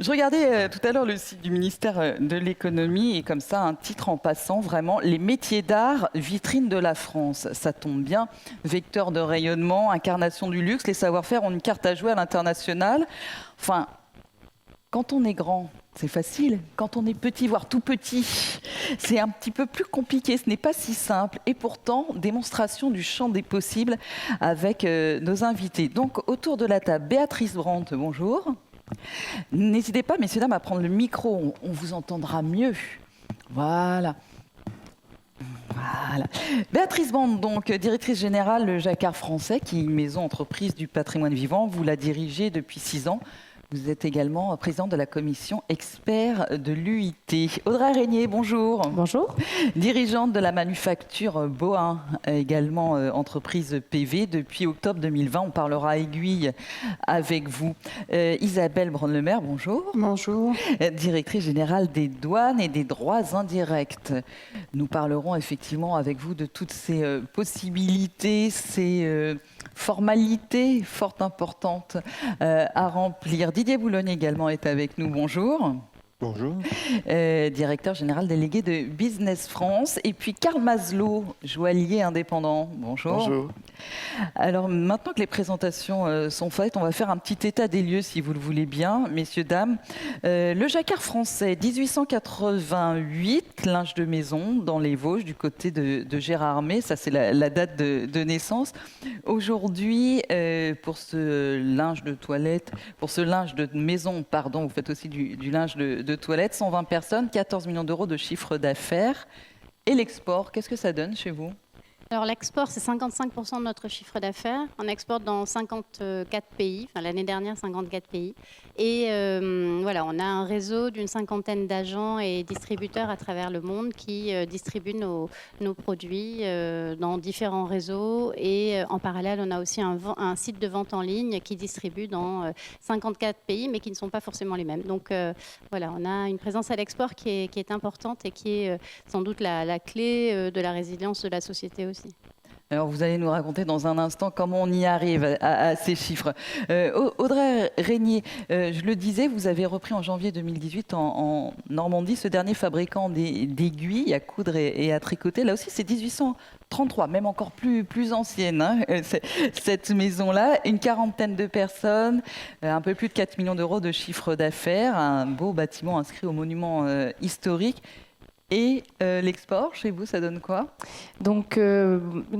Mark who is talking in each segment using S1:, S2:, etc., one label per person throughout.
S1: Je regardais tout à l'heure le site du ministère de l'économie et comme ça, un titre en passant, vraiment, les métiers d'art, vitrine de la France. Ça tombe bien, vecteur de rayonnement, incarnation du luxe, les savoir-faire ont une carte à jouer à l'international. Enfin, quand on est grand, c'est facile. Quand on est petit, voire tout petit, c'est un petit peu plus compliqué. Ce n'est pas si simple. Et pourtant, démonstration du champ des possibles avec nos invités. Donc, autour de la table, Béatrice Brandt, bonjour. N'hésitez pas, messieurs, dames, à prendre le micro. On vous entendra mieux. Voilà. Voilà. Béatrice Brandt, donc directrice générale Le Jacquard Français, qui est une maison entreprise du patrimoine vivant. Vous la dirigez depuis 6 ans. Vous êtes également présidente de la commission expert de l'UIT. Audrey Régnier, bonjour.
S2: Bonjour.
S1: Dirigeante de la manufacture Bohin, également entreprise PV. Depuis octobre 2020, on parlera aiguille avec vous. Isabelle Braun-Lemaire, bonjour.
S2: Bonjour.
S1: Directrice générale des douanes et des droits indirects. Nous parlerons effectivement avec vous de toutes ces possibilités, ces formalités fort importantes à remplir. Didier Boulogne également est avec nous. Bonjour.
S3: Bonjour.
S1: Directeur général délégué de Business France. Et puis Karl Maslow, joaillier indépendant. Bonjour.
S3: Bonjour.
S1: Alors maintenant que les présentations sont faites, on va faire un petit état des lieux si vous le voulez bien, messieurs, dames. Le Jacquard Français, 1888, linge de maison dans les Vosges du côté de Gérardmer. Ça c'est la date de naissance. Aujourd'hui, pour ce linge de toilette, pour ce linge de maison, pardon, vous faites aussi du linge de toilette, 120 personnes, 14 millions d'euros de chiffre d'affaires. Et l'export, qu'est-ce que ça donne chez vous ?
S4: Alors l'export, c'est 55% de notre chiffre d'affaires. On exporte dans 54 pays, enfin l'année dernière 54 pays. Et voilà, on a un réseau d'une 50aine d'agents et distributeurs à travers le monde qui distribuent nos produits dans différents réseaux. Et en parallèle, on a aussi un site de vente en ligne qui distribue dans 54 pays, mais qui ne sont pas forcément les mêmes. Donc voilà, on a une présence à l'export qui est importante et qui est sans doute la clé de la résilience de la société aussi.
S1: Alors, vous allez nous raconter dans un instant comment on y arrive à ces chiffres. Audrey Régnier, je le disais, vous avez repris en janvier 2018 en Normandie ce dernier fabricant d'aiguilles à coudre et à tricoter. Là aussi, c'est 1833, même encore plus ancienne, hein, cette maison-là. Une quarantaine de personnes, un peu plus de 4 millions d'euros de chiffre d'affaires, un beau bâtiment inscrit au monument historique. Et l'export, chez vous, ça donne quoi ?
S2: Donc,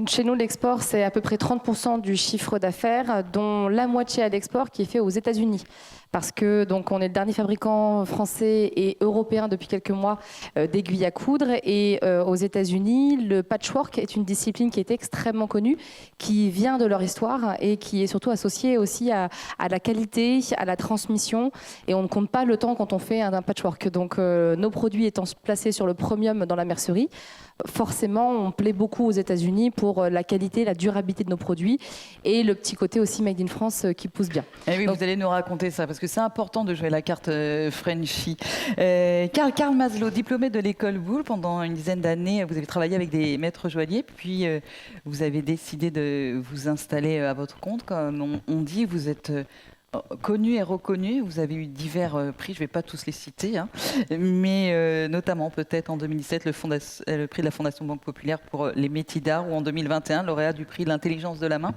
S2: chez nous, l'export, c'est à peu près 30% du chiffre d'affaires, dont la moitié à l'export qui est fait aux États-Unis. Parce que donc, on est le dernier fabricant français et européen depuis quelques mois d'aiguilles à coudre. Et aux États-Unis, le patchwork est une discipline qui est extrêmement connue, qui vient de leur histoire et qui est surtout associée aussi à la qualité, à la transmission. Et on ne compte pas le temps quand on fait un patchwork. Donc, nos produits étant placés sur le premium dans la mercerie, forcément, on plaît beaucoup aux États-Unis pour la qualité, la durabilité de nos produits et le petit côté aussi made in France qui pousse bien.
S1: Eh oui, donc, vous allez nous raconter ça parce que c'est important de jouer la carte Frenchy. Karl Maslow, diplômé de l'école Boulle pendant une dizaine d'années, vous avez travaillé avec des maîtres joailliers, puis vous avez décidé de vous installer à votre compte. Comme on dit, vous êtes connu et reconnu, vous avez eu divers prix, je ne vais pas tous les citer, hein, mais notamment peut-être en 2017 le prix de la Fondation Banque Populaire pour les métiers d'art, ou en 2021 lauréat du prix de l'intelligence de la main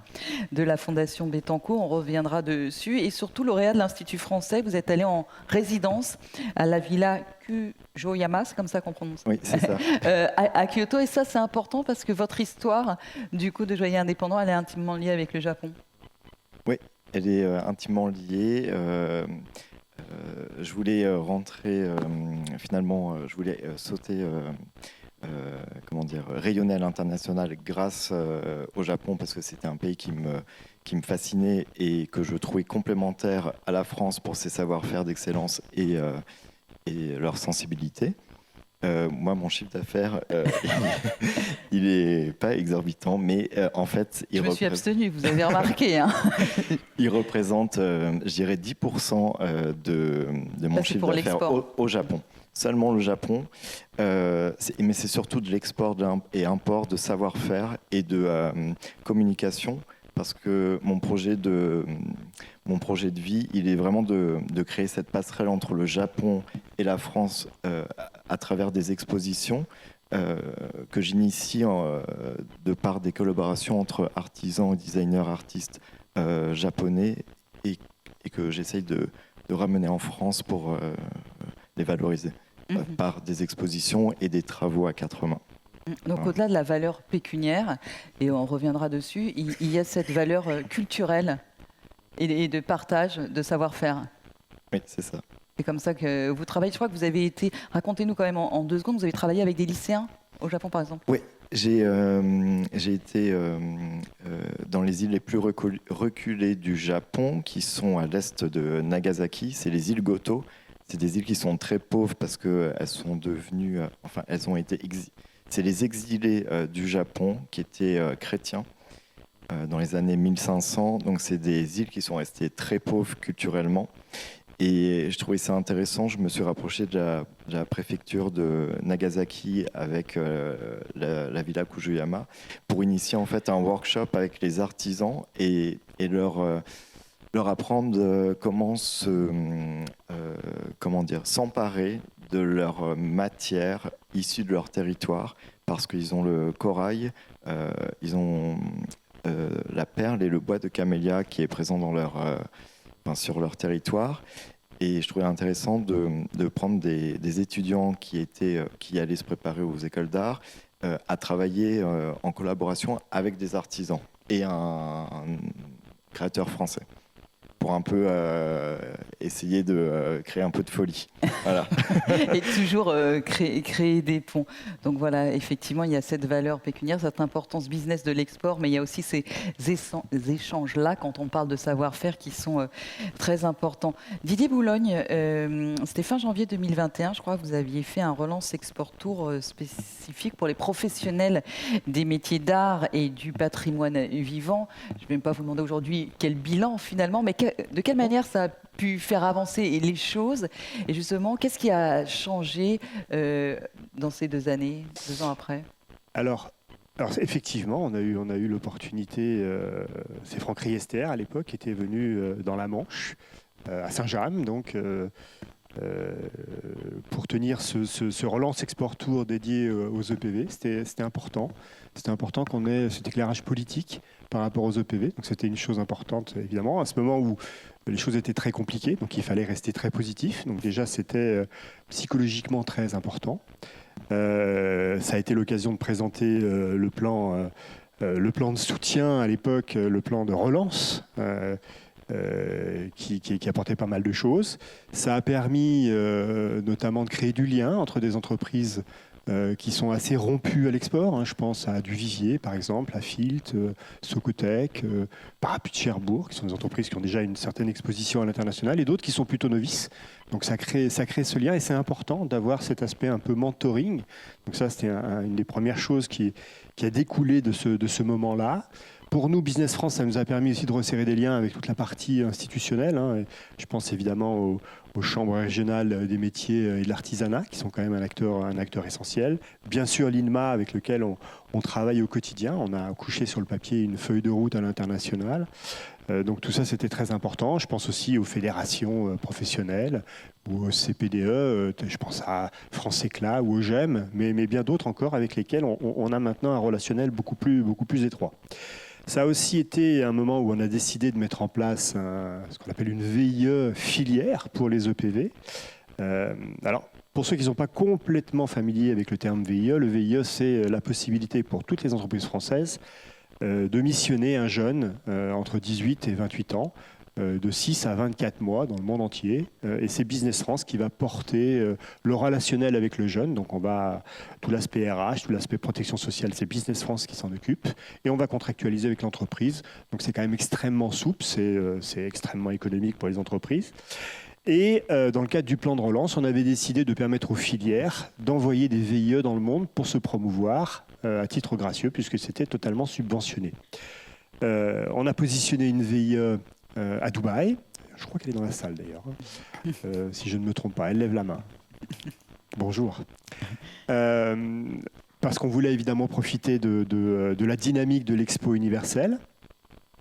S1: de la Fondation Bettencourt, on reviendra dessus, et surtout lauréat de l'Institut français. Vous êtes allé en résidence à la Villa Kujoyama, c'est comme ça qu'on prononce.
S3: Oui, c'est ça.
S1: à Kyoto, et ça c'est important parce que votre histoire du coup de joaillier indépendant, elle est intimement liée avec le Japon.
S3: Oui. Elle est intimement liée. Je voulais rentrer, finalement, je voulais sauter, rayonner à l'international grâce au Japon, parce que c'était un pays qui me fascinait et que je trouvais complémentaire à la France pour ses savoir-faire d'excellence et leur sensibilité. Moi, mon chiffre d'affaires, il n'est pas exorbitant, mais en fait...
S1: Je me suis abstenue, vous avez remarqué. Hein.
S3: Il représente, je dirais, 10% de mon chiffre d'affaires au Japon. Seulement le Japon, mais c'est surtout de l'export et import de savoir-faire et de communication parce que mon projet de vie, il est vraiment de créer cette passerelle entre le Japon et la France à travers des expositions que j'initie de par des collaborations entre artisans et designers artistes japonais et que j'essaye de ramener en France pour les valoriser par des expositions et des travaux à quatre mains.
S1: Donc
S3: Voilà.
S1: au-delà de la valeur pécuniaire, et on reviendra dessus, il y a cette valeur culturelle et de partage, de savoir-faire.
S3: Oui, c'est ça.
S1: C'est comme ça que vous travaillez. Je crois que vous avez été, racontez-nous quand même en 2 secondes, vous avez travaillé avec des lycéens au Japon par exemple.
S3: Oui, j'ai été dans les îles les plus reculées du Japon, qui sont à l'est de Nagasaki. C'est les îles Goto. C'est des îles qui sont très pauvres parce qu'elles sont devenues, elles ont été c'est les exilés du Japon qui étaient chrétiens dans les années 1500. Donc c'est des îles qui sont restées très pauvres culturellement. Et je trouvais ça intéressant. Je me suis rapproché de la préfecture de Nagasaki avec la villa Kujuyama pour initier en fait un workshop avec les artisans et leur apprendre comment s'emparer de leur matière issue de leur territoire, parce qu'ils ont le corail, ils ont la perle et le bois de camélia qui est présent dans sur leur territoire. Et je trouvais intéressant de prendre des étudiants qui allaient se préparer aux écoles d'art à travailler en collaboration avec des artisans et un créateur français, pour un peu essayer de créer un peu de folie. Voilà.
S1: Et toujours créer des ponts. Donc voilà, effectivement, il y a cette valeur pécuniaire, cette importance business de l'export, mais il y a aussi ces échanges-là, quand on parle de savoir-faire, qui sont très importants. Didier Boulogne, c'était fin janvier 2021, je crois que vous aviez fait un relance export tour spécifique pour les professionnels des métiers d'art et du patrimoine vivant. Je ne vais même pas vous demander aujourd'hui quel bilan finalement, mais de quelle manière ça a pu faire avancer les choses. Et justement, qu'est-ce qui a changé dans ces 2 années, 2 ans après?
S5: Alors effectivement, on a eu l'opportunité, c'est Franck Riester à l'époque qui était venu dans la Manche, à Saint-James, donc pour tenir ce relance export tour dédié aux EPV. C'était important. C'était important qu'on ait cet éclairage politique par rapport aux EPV. Donc c'était une chose importante, évidemment, à ce moment où les choses étaient très compliquées, donc il fallait rester très positif. Donc déjà, c'était psychologiquement très important. Ça a été l'occasion de présenter le plan de soutien à l'époque, le plan de relance, qui apportait pas mal de choses. Ça a permis notamment de créer du lien entre des entreprises qui sont assez rompues à l'export. Je pense à Duvivier, par exemple, à Filt, Socotec, Parapluie de Cherbourg, qui sont des entreprises qui ont déjà une certaine exposition à l'international, et d'autres qui sont plutôt novices. Donc ça crée ce lien, et c'est important d'avoir cet aspect un peu mentoring. Donc ça, c'était une des premières choses qui a découlé de ce moment-là. Pour nous, Business France, ça nous a permis aussi de resserrer des liens avec toute la partie institutionnelle. Je pense évidemment aux chambres régionales des métiers et de l'artisanat, qui sont quand même un acteur essentiel. Bien sûr, l'INMA, avec lequel on travaille au quotidien. On a couché sur le papier une feuille de route à l'international. Donc tout ça, c'était très important. Je pense aussi aux fédérations professionnelles ou au CPDE. Je pense à France Éclat ou au GEM, mais bien d'autres encore avec lesquels on a maintenant un relationnel beaucoup plus étroit. Ça a aussi été un moment où on a décidé de mettre en place ce qu'on appelle une VIE filière pour les EPV. Alors, pour ceux qui ne sont pas complètement familiers avec le terme VIE, le VIE, c'est la possibilité pour toutes les entreprises françaises de missionner un jeune entre 18 et 28 ans, de 6 à 24 mois dans le monde entier. Et c'est Business France qui va porter le relationnel avec le jeune. Donc on va, tout l'aspect RH, tout l'aspect protection sociale, c'est Business France qui s'en occupe. Et on va contractualiser avec l'entreprise. Donc c'est quand même extrêmement souple, c'est extrêmement économique pour les entreprises. Et dans le cadre du plan de relance, on avait décidé de permettre aux filières d'envoyer des VIE dans le monde pour se promouvoir à titre gracieux, puisque c'était totalement subventionné. On a positionné une VIE à Dubaï. Je crois qu'elle est dans la salle d'ailleurs, si je ne me trompe pas. Elle lève la main. Bonjour. Parce qu'on voulait évidemment profiter de la dynamique de l'Expo universelle.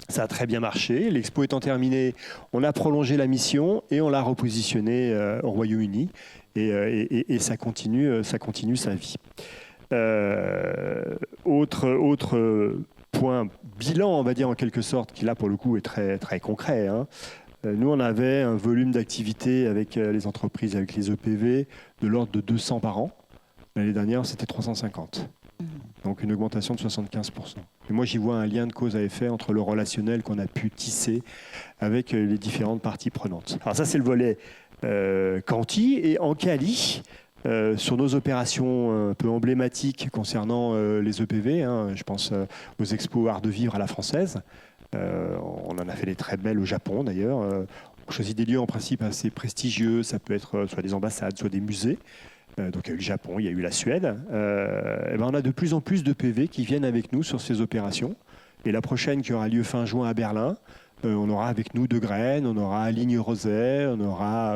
S5: Ça a très bien marché. L'expo étant terminée, on a prolongé la mission et on l'a repositionnée au Royaume-Uni. Et ça continue sa vie. Autre point bilan, on va dire en quelque sorte, qui là pour le coup est très, très concret. Hein. Nous, on avait un volume d'activité avec les entreprises, avec les EPV, de l'ordre de 200 par an. L'année dernière, c'était 350. Donc une augmentation de 75%. Et moi, j'y vois un lien de cause à effet entre le relationnel qu'on a pu tisser avec les différentes parties prenantes. Alors ça, c'est le volet Quanti. Et en Cali, sur nos opérations un peu emblématiques concernant les EPV, hein, je pense aux expos Art de Vivre à la française. On en a fait des très belles au Japon d'ailleurs. On choisit des lieux en principe assez prestigieux. Ça peut être soit des ambassades, soit des musées. Donc il y a eu le Japon, il y a eu la Suède. Et ben on a de plus en plus de PV qui viennent avec nous sur ces opérations. Et la prochaine qui aura lieu fin juin à Berlin, on aura avec nous De Graine, on aura Ligne Roset, on aura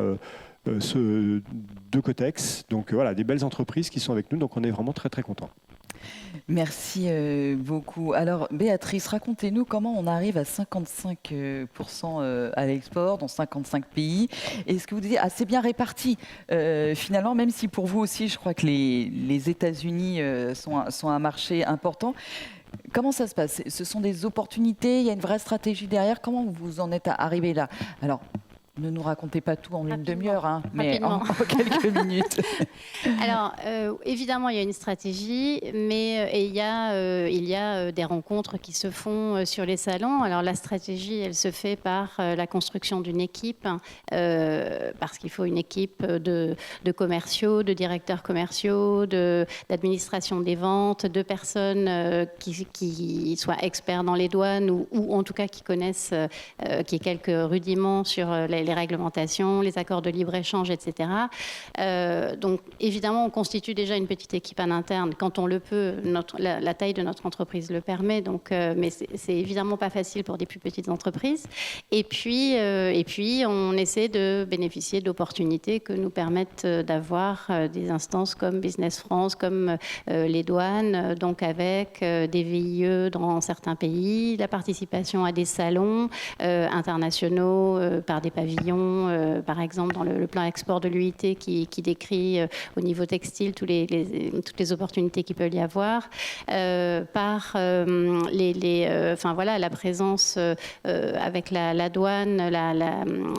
S5: De Cotex. Donc voilà, des belles entreprises qui sont avec nous. Donc on est vraiment très très contents.
S1: Merci beaucoup. Alors, Béatrice, racontez-nous comment on arrive à 55% à l'export dans 55 pays. Et ce que vous disiez, assez bien réparti. Finalement, même si pour vous aussi, je crois que les États-Unis sont un marché important. Comment ça se passe? Ce sont des opportunités, il y a une vraie stratégie derrière. Comment vous en êtes arrivé là? Alors, ne nous racontez pas tout en une demi-heure, hein, mais en quelques minutes.
S4: Alors, évidemment, il y a une stratégie, mais il y a des rencontres qui se font sur les salons. Alors, la stratégie, elle se fait par la construction d'une équipe, parce qu'il faut une équipe de commerciaux, de directeurs commerciaux, d'administration des ventes, de personnes qui soient experts dans les douanes ou en tout cas qui connaissent, qui aient quelques rudiments sur les réglementations, les accords de libre-échange, etc. Donc, évidemment, on constitue déjà une petite équipe en interne quand on le peut. La taille de notre entreprise le permet, donc, mais c'est évidemment pas facile pour des plus petites entreprises. Et puis on essaie de bénéficier d'opportunités que nous permettent d'avoir des instances comme Business France, comme les douanes, donc avec des VIE dans certains pays, la participation à des salons internationaux par des pavillons, par exemple dans le plan export de l'UIT qui décrit au niveau textile toutes les opportunités qu'il peut y avoir, par enfin voilà, la présence avec la douane,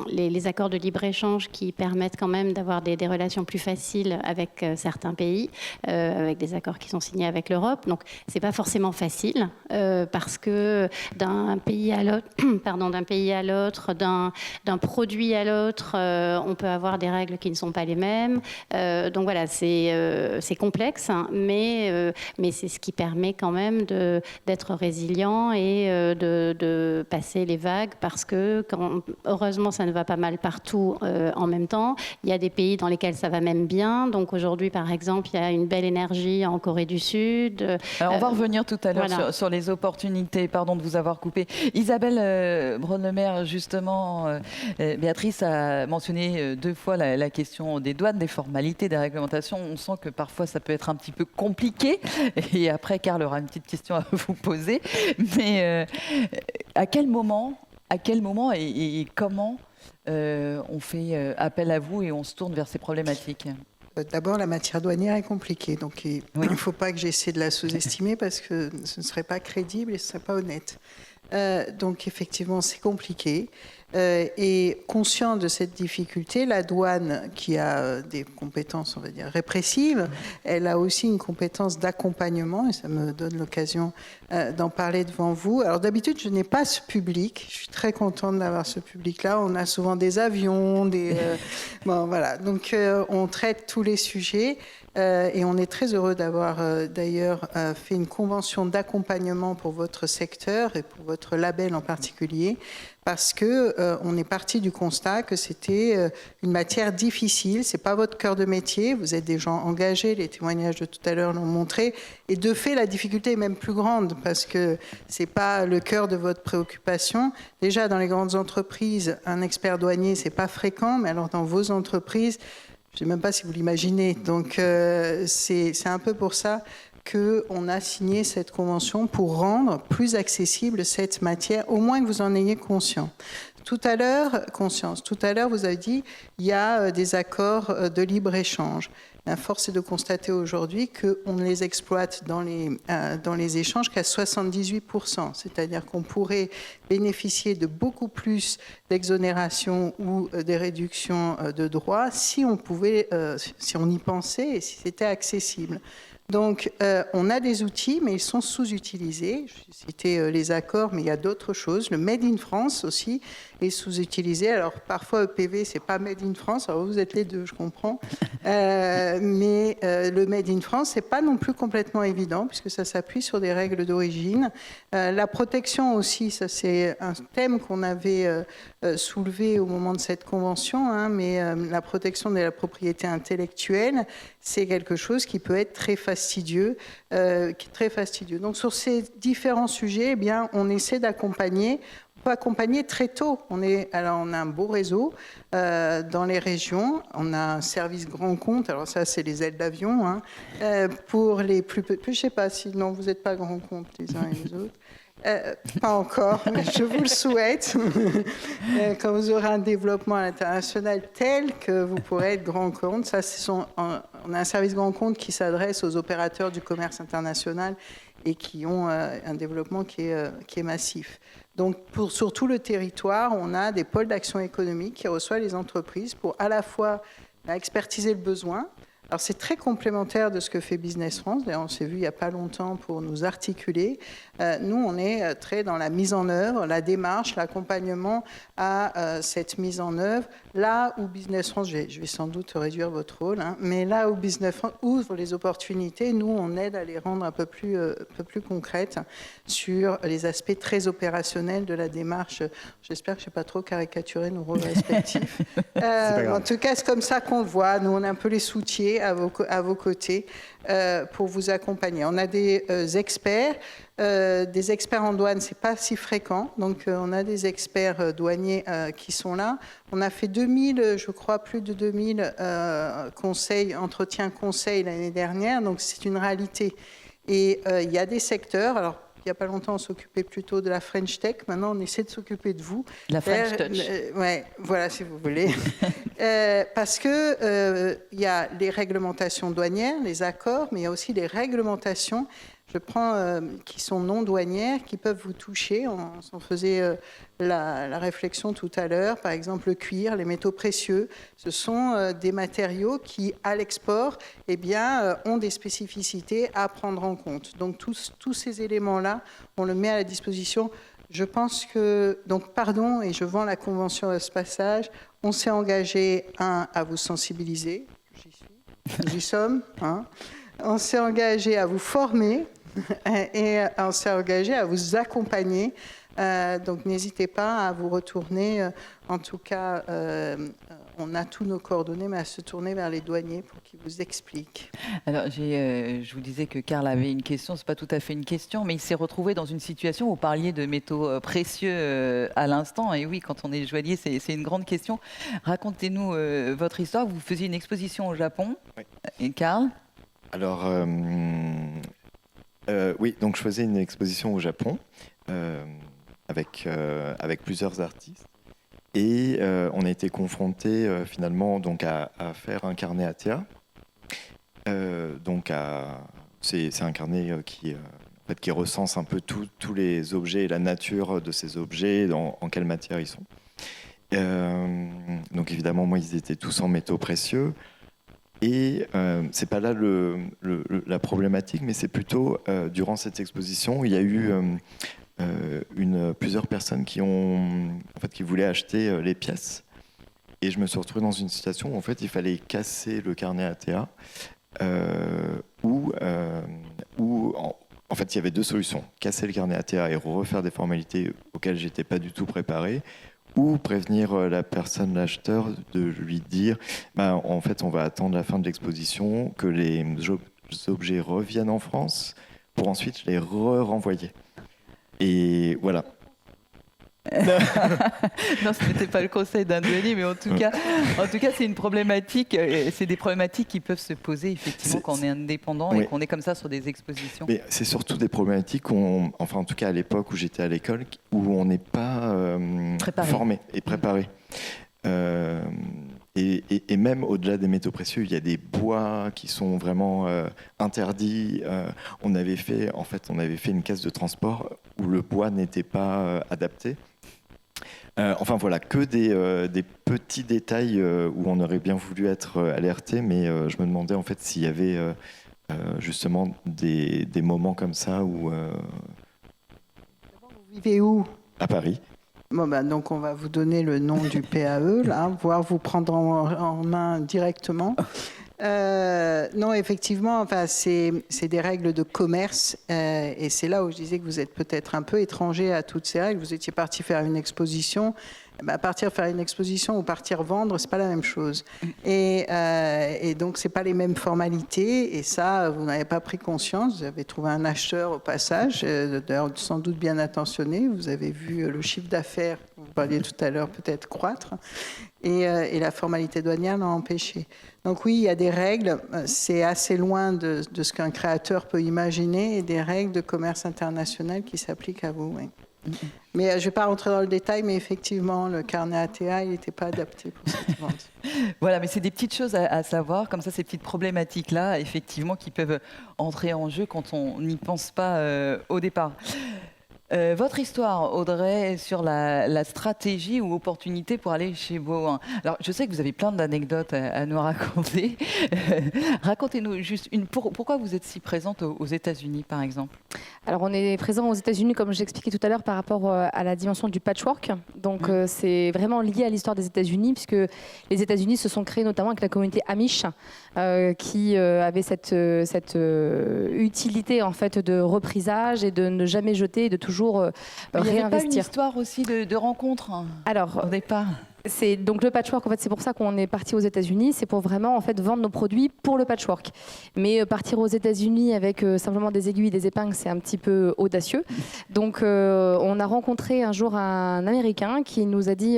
S4: les accords de libre-échange qui permettent quand même d'avoir des relations plus faciles avec certains pays, avec des accords qui sont signés avec l'Europe. Donc c'est pas forcément facile parce que d'un pays à l'autre, d'un produit à l'autre, on peut avoir des règles qui ne sont pas les mêmes. Donc voilà, c'est complexe, hein, mais c'est ce qui permet quand même d'être résilient et de passer les vagues, parce que heureusement ça ne va pas mal partout en même temps. Il y a des pays dans lesquels ça va même bien. Donc aujourd'hui, par exemple, il y a une belle énergie en Corée du Sud.
S1: Alors, on va revenir tout à l'heure
S4: voilà.
S1: sur les opportunités. Pardon de vous avoir coupé. Isabelle Braun-Le Maire, justement, Béatrice a mentionné 2 fois la question des douanes, des formalités, des réglementations. On sent que parfois ça peut être un petit peu compliqué. Et après, Karl aura une petite question à vous poser. Mais à quel moment et comment on fait appel à vous et on se tourne vers ces problématiques?
S6: D'abord, la matière douanière est compliquée, donc il ne faut pas que j'essaie de la sous-estimer parce que ce ne serait pas crédible et ce ne serait pas honnête. Donc effectivement, c'est compliqué. Et conscient de cette difficulté, la douane, qui a des compétences, on va dire, répressives, elle a aussi une compétence d'accompagnement, et ça me donne l'occasion d'en parler devant vous. Alors d'habitude, je n'ai pas ce public. Je suis très contente d'avoir ce public-là. On a souvent des avions, bon, voilà. Donc on traite tous les sujets. Et on est très heureux d'avoir d'ailleurs fait une convention d'accompagnement pour votre secteur et pour votre label en particulier, parce que on est parti du constat que c'était une matière difficile. C'est pas votre cœur de métier. Vous êtes des gens engagés. Les témoignages de tout à l'heure l'ont montré. Et de fait, la difficulté est même plus grande parce que c'est pas le cœur de votre préoccupation. Déjà, dans les grandes entreprises, un expert douanier, c'est pas fréquent. Mais alors, dans vos entreprises, je ne sais même pas si vous l'imaginez. Donc, c'est un peu pour ça qu'on a signé cette convention pour rendre plus accessible cette matière, au moins que vous en ayez conscience. Tout à l'heure, vous avez dit il y a des accords de libre-échange. Force est de constater aujourd'hui qu'on ne les exploite dans les échanges qu'à 78%. C'est-à-dire qu'on pourrait bénéficier de beaucoup plus d'exonérations ou des réductions de droits si on y pensait et si c'était accessible. Donc, on a des outils, mais ils sont sous-utilisés. J'ai cité les accords, mais il y a d'autres choses. Le Made in France aussi est sous-utilisé. Alors, parfois, EPV, c'est pas Made in France. Alors, vous êtes les deux, je comprends. Mais le Made in France, c'est pas non plus complètement évident, puisque ça s'appuie sur des règles d'origine. La protection aussi, ça, c'est un thème qu'on avait soulevé au moment de cette convention, hein, mais la protection de la propriété intellectuelle, c'est quelque chose qui peut être très fastidieux. Donc sur ces différents sujets, eh bien, on essaie d'accompagner. On peut accompagner très tôt. On a un beau réseau dans les régions. On a un service grand compte. Alors ça, c'est les ailes d'avion. Hein, pour les plus petits. Je ne sais pas si non, vous n'êtes pas grand compte les uns et les autres. Pas encore, mais je vous le souhaite. Quand vous aurez un développement international tel que vous pourrez être grand compte, ça, on a un service grand compte qui s'adresse aux opérateurs du commerce international et qui ont un développement qui est massif. Donc, sur tout le territoire, on a des pôles d'action économique qui reçoivent les entreprises pour à la fois expertiser le besoin. Alors, c'est très complémentaire de ce que fait Business France. D'ailleurs, on s'est vu il n'y a pas longtemps pour nous articuler. Nous, on est très dans la mise en œuvre, la démarche, l'accompagnement à cette mise en œuvre. Là où Business France, je vais sans doute réduire votre rôle, hein, mais là où Business France ouvre les opportunités, nous, on aide à les rendre un peu plus concrètes sur les aspects très opérationnels de la démarche. J'espère que je n'ai pas trop caricaturé nos rôles respectifs. En tout cas, c'est comme ça qu'on le voit. Nous, on est un peu les soutiers à vos côtés pour vous accompagner. On a des experts en douane, c'est pas si fréquent, donc on a des experts douaniers qui sont là. On a fait 2000, je crois, plus de 2000 entretiens conseils l'année dernière, donc c'est une réalité. Et il y a des secteurs, alors il n'y a pas longtemps, on s'occupait plutôt de la French Tech. Maintenant, on essaie de s'occuper de vous.
S1: La French Touch.
S6: Ouais, voilà, si vous voulez. Parce que il y a les réglementations douanières, les accords, mais il y a aussi les réglementations, qui sont non douanières, qui peuvent vous toucher. On s'en faisait la réflexion tout à l'heure. Par exemple, le cuir, les métaux précieux, ce sont des matériaux qui, à l'export, eh bien, ont des spécificités à prendre en compte. Donc, tous ces éléments-là, on le met à la disposition. Je pense que, donc, pardon, et je vends la convention à ce passage, on s'est engagé, à vous sensibiliser. J'y sommes. Hein. On s'est engagé à vous former. Et on s'est engagé à vous accompagner. Donc n'hésitez pas à vous retourner. En tout cas, on a tous nos coordonnées, mais à se tourner vers les douaniers pour qu'ils vous expliquent.
S1: Alors, je vous disais que Karl avait une question. C'est pas tout à fait une question, mais il s'est retrouvé dans une situation où vous parliez de métaux précieux à l'instant. Et oui, quand on est joaillier, c'est une grande question. Racontez-nous votre histoire. Vous faisiez une exposition au Japon.
S3: Oui.
S1: Et Karl ?
S3: Alors, oui, donc je faisais une exposition au Japon avec plusieurs artistes et on a été confrontés finalement donc à faire un carnet ATA. C'est un carnet qui recense un peu tous les objets et la nature de ces objets, en quelle matière ils sont. Donc évidemment, moi, ils étaient tous en métaux précieux. Et c'est pas là la problématique, mais c'est plutôt durant cette exposition, il y a eu plusieurs personnes qui voulaient acheter les pièces. Et je me suis retrouvé dans une situation où en fait il fallait casser le carnet ATA, où en fait il y avait deux solutions: casser le carnet ATA et refaire des formalités auxquelles j'étais pas du tout préparé, ou prévenir la personne, l'acheteur, de lui dire en fait on va attendre la fin de l'exposition, que les objets reviennent en France pour ensuite les renvoyer. Et voilà.
S1: Non, ce n'était pas le conseil d'un douanier, mais en tout cas, c'est une problématique. C'est des problématiques qui peuvent se poser effectivement quand on est indépendant et qu'on est comme ça sur des expositions.
S3: Mais c'est surtout des problématiques, enfin en tout cas à l'époque où j'étais à l'école, où on n'est pas formé et préparé. Et même au-delà des métaux précieux, il y a des bois qui sont vraiment interdits. On avait fait une caisse de transport où le bois n'était pas adapté. Enfin voilà, que des petits détails où on aurait bien voulu être alerté, mais je me demandais en fait s'il y avait justement des moments comme ça où...
S6: Vous vivez où ?
S3: À Paris.
S6: Bon, donc on va vous donner le nom du PAE, là, voire vous prendre en main directement. Non, effectivement, enfin, c'est des règles de commerce et c'est là où je disais que vous êtes peut-être un peu étranger à toutes ces règles. Vous étiez parti faire une exposition. Partir faire une exposition ou partir vendre, c'est pas la même chose. Et donc, c'est pas les mêmes formalités. Et ça, vous n'avez pas pris conscience. Vous avez trouvé un acheteur au passage, d'ailleurs sans doute bien attentionné. Vous avez vu le chiffre d'affaires, vous parliez tout à l'heure, peut-être croître. Et la formalité douanière l'a empêché. Donc oui, il y a des règles. C'est assez loin de ce qu'un créateur peut imaginer et des règles de commerce international qui s'appliquent à vous. Oui. Mais je ne vais pas rentrer dans le détail, mais effectivement, le carnet ATA, il n'était pas adapté pour cette vente.
S1: Voilà, mais c'est des petites choses à savoir, comme ça, ces petites problématiques-là, effectivement, qui peuvent entrer en jeu quand on n'y pense pas au départ. Votre histoire, Audrey, sur la stratégie ou opportunité pour aller chez Bohain. Alors, je sais que vous avez plein d'anecdotes à nous raconter. Racontez-nous juste pourquoi vous êtes si présente aux États-Unis, par exemple.
S2: Alors, on est présent aux États-Unis, comme j'expliquais tout à l'heure, par rapport à la dimension du patchwork. Donc, c'est vraiment lié à l'histoire des États-Unis, puisque les États-Unis se sont créés notamment avec la communauté Amish, qui avait cette utilité en fait de reprisage et de ne jamais jeter et de toujours
S1: il n'y avait
S2: réinvestir.
S1: pas une histoire aussi de rencontre
S2: Alors,
S1: au départ.
S2: C'est donc le patchwork. En fait, c'est pour ça qu'on est parti aux États-Unis. C'est pour vraiment en fait vendre nos produits pour le patchwork. Mais partir aux États-Unis avec simplement des aiguilles, des épingles, c'est un petit peu audacieux. Donc, on a rencontré un jour un Américain qui nous a dit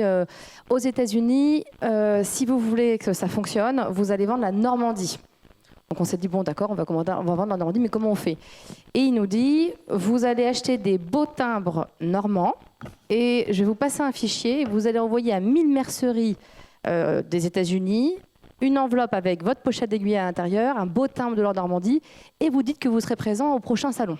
S2: aux États-Unis, si vous voulez que ça fonctionne, vous allez vendre la Normandie. Donc on s'est dit, bon d'accord, on va vendre la Normandie, mais comment on fait? Et il nous dit, vous allez acheter des beaux timbres normands et je vais vous passer un fichier. Vous allez envoyer à 1000 merceries des États-Unis une enveloppe avec votre pochette d'aiguille à l'intérieur, un beau timbre de l'or Normandie et vous dites que vous serez présent au prochain salon.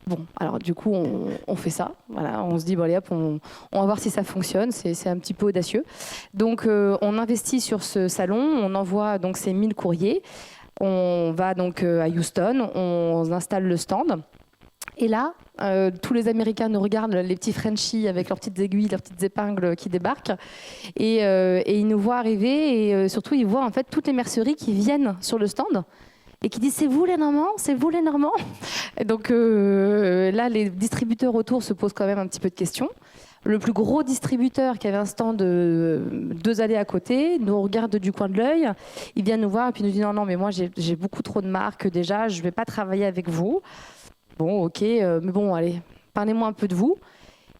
S2: Bon, alors du coup, on fait ça. Voilà, on se dit, bon, allez hop, on va voir si ça fonctionne. C'est un petit peu audacieux. Donc on investit sur ce salon, on envoie donc ces 1000 courriers. On va donc à Houston, on installe le stand. Et là, tous les Américains nous regardent, les petits Frenchies avec leurs petites aiguilles, leurs petites épingles qui débarquent. Et ils nous voient arriver et surtout, ils voient en fait toutes les merceries qui viennent sur le stand et qui disent « c'est vous les Normands, c'est vous les Normands ». Et donc là, les distributeurs autour se posent quand même un petit peu de questions. Le plus gros distributeur qui avait un stand de 2 allées à côté nous regarde du coin de l'œil. Il vient nous voir et puis nous dit non, mais moi j'ai beaucoup trop de marques déjà, je ne vais pas travailler avec vous. Bon, ok, mais bon, allez, parlez-moi un peu de vous.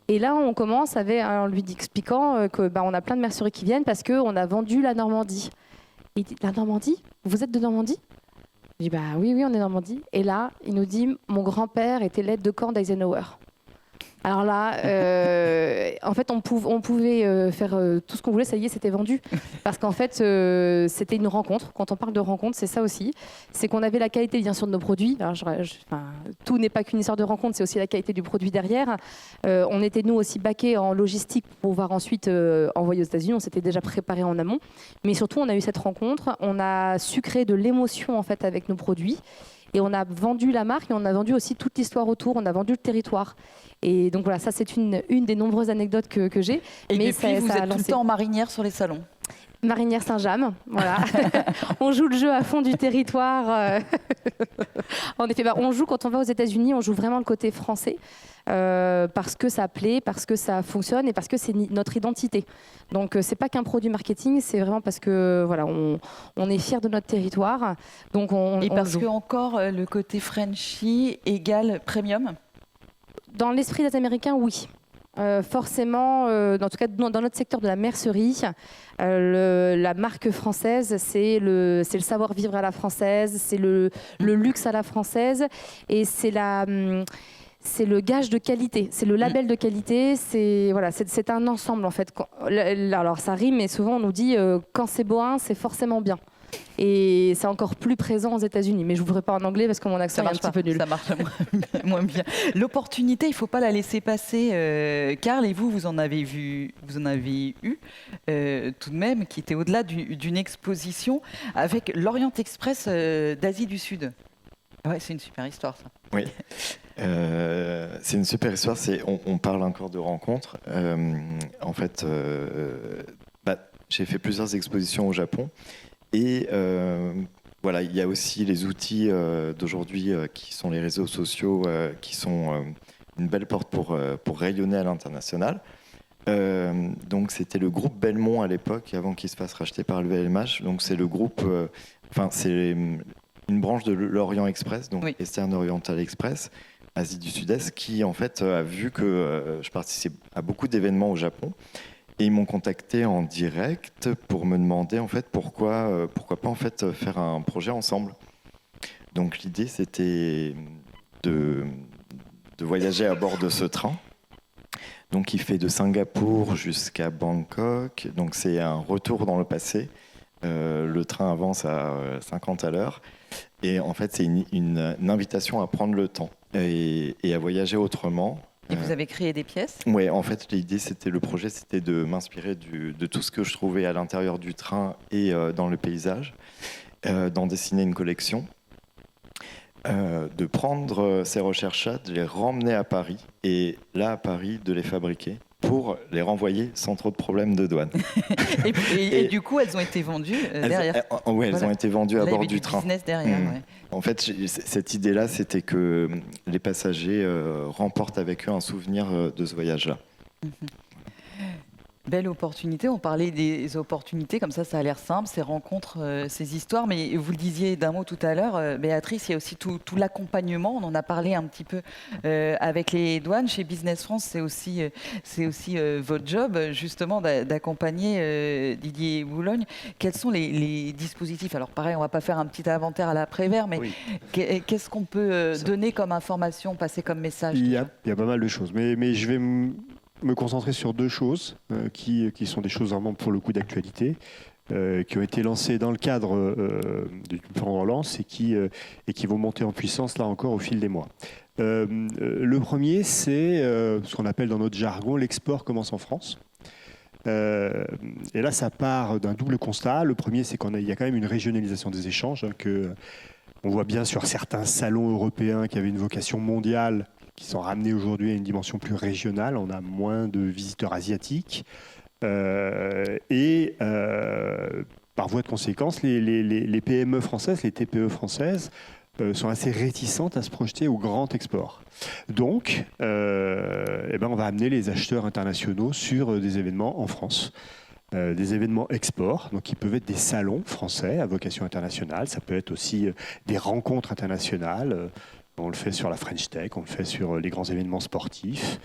S2: Et là, on commence en lui expliquant qu'on a plein de merceries qui viennent parce qu'on a vendu la Normandie. Il dit, la Normandie? Vous êtes de Normandie? Je dis, bah oui, on est de Normandie. Et là, il nous dit, mon grand-père était l'aide de camp d'Eisenhower. Alors là, en fait, on pouvait faire tout ce qu'on voulait, ça y est, c'était vendu. Parce qu'en fait, c'était une rencontre. Quand on parle de rencontre, c'est ça aussi. C'est qu'on avait la qualité, bien sûr, de nos produits. Alors, tout n'est pas qu'une histoire de rencontre, c'est aussi la qualité du produit derrière. On était, nous, aussi baqués en logistique pour pouvoir ensuite envoyer aux États-Unis. On s'était déjà préparé en amont. Mais surtout, on a eu cette rencontre. On a su créer de l'émotion, en fait, avec nos produits. Et on a vendu la marque et on a vendu aussi toute l'histoire autour. On a vendu le territoire. Et donc voilà, ça c'est une des nombreuses anecdotes que j'ai.
S1: Et mais depuis, vous êtes tout le temps en marinière sur les salons.
S2: Marinière Saint-James, voilà. On joue le jeu à fond du territoire. En effet, on joue quand on va aux États-Unis, on joue vraiment le côté français parce que ça plaît, parce que ça fonctionne et parce que c'est notre identité. Donc c'est pas qu'un produit marketing, c'est vraiment parce que voilà, on est fiers de notre territoire. Donc
S1: et parce que encore le côté Frenchy égale premium.
S2: Dans l'esprit des Américains, oui. Forcément, en tout cas dans notre secteur de la mercerie, la marque française, c'est le savoir-vivre à la française, c'est le luxe à la française, et c'est le gage de qualité, c'est le label de qualité, c'est un ensemble en fait. Alors ça rime, mais souvent on nous dit quand c'est boin, c'est forcément bien. Et c'est encore plus présent aux États-Unis. Mais je ne vous ferai pas en anglais parce que mon accent est un petit peu nul.
S1: Ça marche moins bien. L'opportunité, il ne faut pas la laisser passer. Karl, et vous en avez eu tout de même, qui était au-delà d'une exposition avec l'Orient Express d'Asie du Sud. Ouais, c'est une super histoire, ça.
S3: Oui. C'est une super histoire. On parle encore de rencontres. En fait, j'ai fait plusieurs expositions au Japon. Et voilà, il y a aussi les outils d'aujourd'hui qui sont les réseaux sociaux, qui sont une belle porte pour rayonner à l'international. Donc c'était le groupe Belmont à l'époque, avant qu'il se fasse racheter par le LVMH. Donc c'est le groupe, c'est une branche de l'Orient Express, donc Eastern Oriental Express, Asie du Sud-Est, qui en fait a vu que je participe à beaucoup d'événements au Japon. Et ils m'ont contacté en direct pour me demander en fait pourquoi pas en fait faire un projet ensemble. Donc l'idée c'était de voyager à bord de ce train. Donc il fait de Singapour jusqu'à Bangkok. Donc c'est un retour dans le passé. Le train avance à 50 à l'heure. Et en fait c'est une invitation à prendre le temps et à voyager autrement.
S1: Et vous avez créé des pièces ?
S3: Oui, en fait, le projet, c'était de m'inspirer de tout ce que je trouvais à l'intérieur du train et dans le paysage, d'en dessiner une collection, de prendre ces recherches-là, de les ramener à Paris, et là, à Paris, de les fabriquer pour les renvoyer sans trop de problèmes de douane.
S1: et du coup, elles ont été vendues derrière.
S3: Oui, elles ont été vendues à bord du train.
S1: Business derrière, ouais.
S3: En fait, cette idée-là, c'était que les passagers remportent avec eux un souvenir de ce voyage-là.
S1: Belle opportunité. On parlait des opportunités, comme ça a l'air simple, ces rencontres, ces histoires. Mais vous le disiez d'un mot tout à l'heure, Béatrice, il y a aussi tout l'accompagnement. On en a parlé un petit peu avec les douanes. Chez Business France, c'est aussi votre job, justement, d'accompagner Didier Boulogne. Quels sont les dispositifs ? Alors pareil, on ne va pas faire un petit inventaire à l'après-vert, mais qu'est-ce qu'on peut donner comme information, passer comme message ?
S5: Il y a pas mal de choses. Mais je vais me concentrer sur deux choses qui sont des choses vraiment pour le coup d'actualité, qui ont été lancées dans le cadre du plan de relance et qui vont monter en puissance là encore au fil des mois. Le premier, c'est ce qu'on appelle dans notre jargon l'export commence en France. Et là, ça part d'un double constat. Le premier, c'est qu'il y a quand même une régionalisation des échanges, on voit bien sur certains salons européens qui avaient une vocation mondiale, qui sont ramenés aujourd'hui à une dimension plus régionale. On a moins de visiteurs asiatiques. Par voie de conséquence, les PME françaises, les TPE françaises, sont assez réticentes à se projeter au grand export. Donc, on va amener les acheteurs internationaux sur des événements en France. Des événements export, donc qui peuvent être des salons français à vocation internationale. Ça peut être aussi des rencontres internationales. On le fait sur la French Tech, on le fait sur les grands événements sportifs,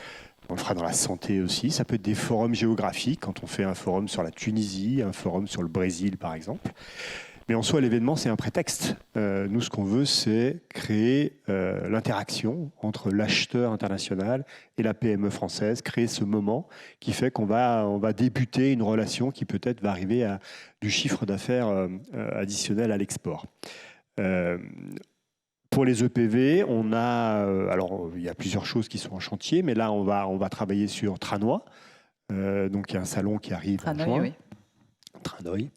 S5: on le fera dans la santé aussi. Ça peut être des forums géographiques, quand on fait un forum sur la Tunisie, un forum sur le Brésil par exemple. Mais en soi, l'événement, c'est un prétexte. Nous, ce qu'on veut, c'est créer l'interaction entre l'acheteur international et la PME française, créer ce moment qui fait qu'on va débuter une relation qui peut-être va arriver à du chiffre d'affaires additionnel à l'export. Pour les EPV, alors il y a plusieurs choses qui sont en chantier, mais là on va travailler sur Tranois. Donc il y a un salon qui arrive en juin. Oui. Tranoï.